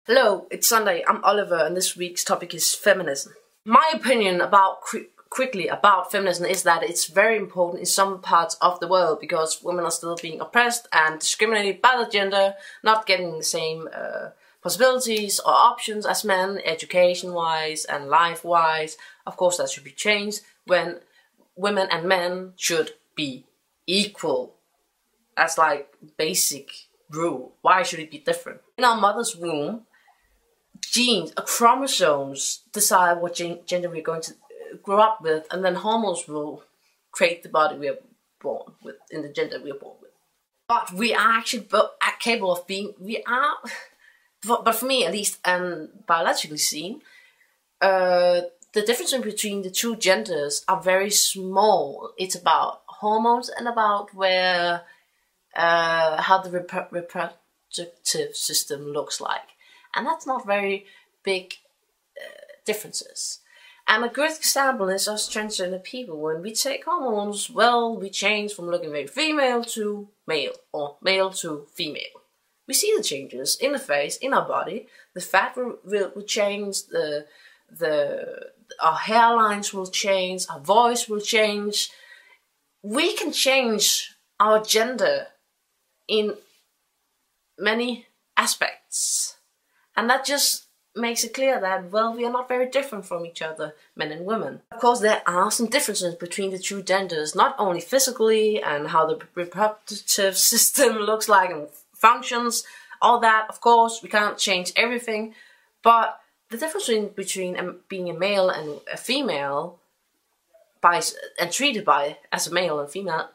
Hello, it's Sunday, I'm Oliver, and this week's topic is feminism. My opinion about quickly about feminism is that it's very important in some parts of the world because women are still being oppressed and discriminated by the gender, not getting the same possibilities or options as men, education-wise and life-wise. Of course, that should be changed when women and men should be equal. That's like basic rule. Why should it be different? In our mother's womb, genes, chromosomes decide what gender we're going to grow up with, and then hormones will create the body we are born with, in the gender we are born with. But we are actually capable of being, but for me at least, and biologically seen, the difference between the two genders are very small. It's about hormones and about where, how the reproductive system looks like. And that's not very big differences. And a good example is us transgender people. When we take hormones, well, we change from looking very female to male, or male to female. We see the changes in the face, in our body. The fat will change, our hairlines will change, our voice will change. We can change our gender in many aspects. And that just makes it clear that, well, we are not very different from each other, men and women. Of course, there are some differences between the two genders, not only physically and how the reproductive system looks like and functions, all that. Of course, we can't change everything, but the difference between being a male and a female and treated as a male and female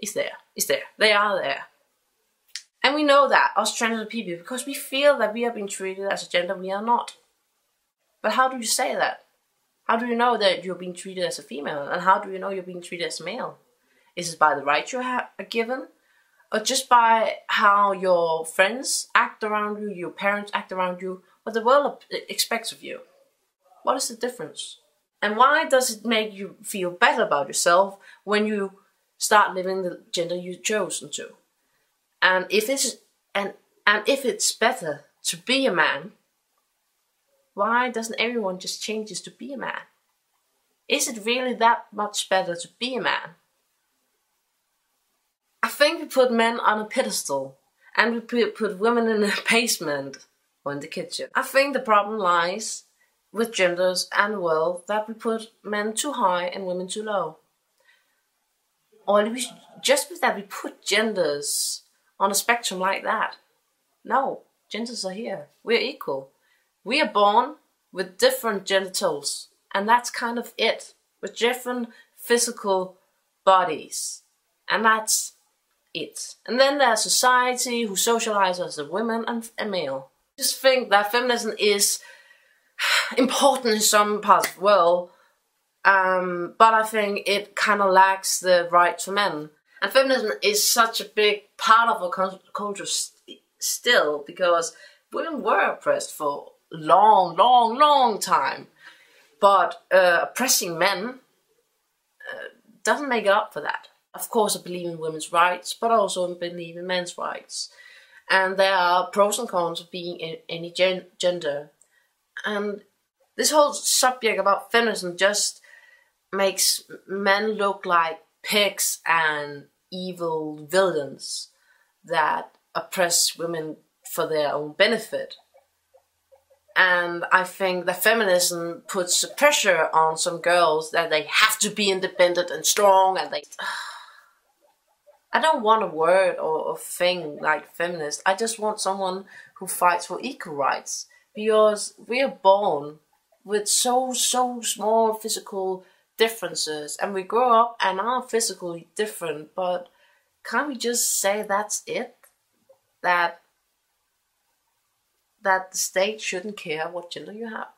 is there. They are there. And we know that, us transgender people, because we feel that we are being treated as a gender we are not. But how do you say that? How do you know that you're being treated as a female? And how do you know you're being treated as a male? Is it by the rights you are given? Or just by how your friends act around you, your parents act around you, what the world expects of you? What is the difference? And why does it make you feel better about yourself when you start living the gender you've chosen to? And if it's better to be a man, why doesn't everyone just change to be a man? Is it really that much better to be a man? I think we put men on a pedestal and we put women in a basement or in the kitchen. I think the problem lies with genders and the world that we put men too high and women too low. Or just with that we put genders on a spectrum like that. No, genders are here. We're equal. We are born with different genitals, and that's kind of it. With different physical bodies, and that's it. And then there's society who socializes as women and a male. I just think that feminism is important in some parts of the world, but I think it kind of lacks the rights for men. And feminism is such a big part of our culture still, because women were oppressed for a long time. But oppressing men doesn't make up for that. Of course, I believe in women's rights, but I also believe in men's rights. And there are pros and cons of being in any gender. And this whole subject about feminism just makes men look like pigs and evil villains that oppress women for their own benefit. And I think that feminism puts pressure on some girls that they have to be independent and strong, and I don't want a word or a thing like feminist. I just want someone who fights for equal rights, because we are born with so small physical differences, and we grow up and are physically different, but can't we just say that's it? That the state shouldn't care what gender you have.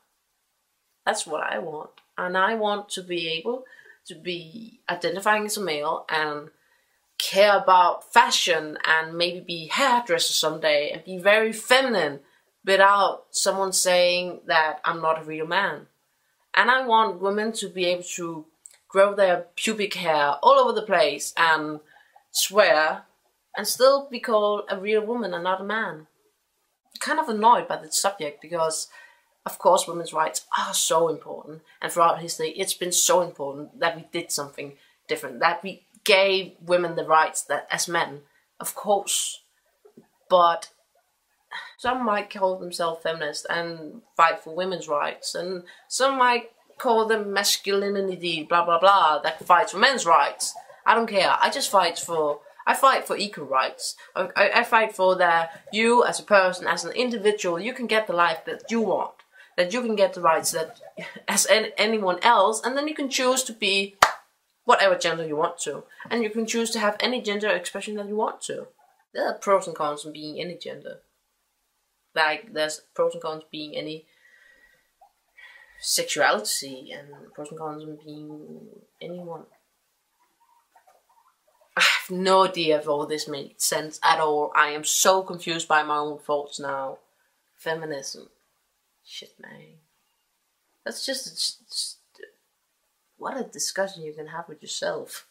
That's what I want. And I want to be able to be identifying as a male and care about fashion and maybe be a hairdresser someday and be very feminine without someone saying that I'm not a real man. And I want women to be able to grow their pubic hair all over the place and swear and still be called a real woman and not a man. kind of annoyed by the subject because, of course, women's rights are so important, and throughout history, it's been so important that we did something different, that we gave women the rights that as men, of course. But some might call themselves feminists and fight for women's rights, and some might call them masculinity, blah blah blah, that fights for men's rights. I don't care. I fight for equal rights. I fight for that you as a person, as an individual, you can get the life that you want, that you can get the rights that as anyone else, and then you can choose to be whatever gender you want to, and you can choose to have any gender expression that you want to. There are pros and cons in being any gender. Like, there's pros and cons being any sexuality, and pros and cons in being anyone. I have no idea if all this makes sense at all. I am so confused by my own thoughts now. Feminism. Shit, man. That's just what a discussion you can have with yourself.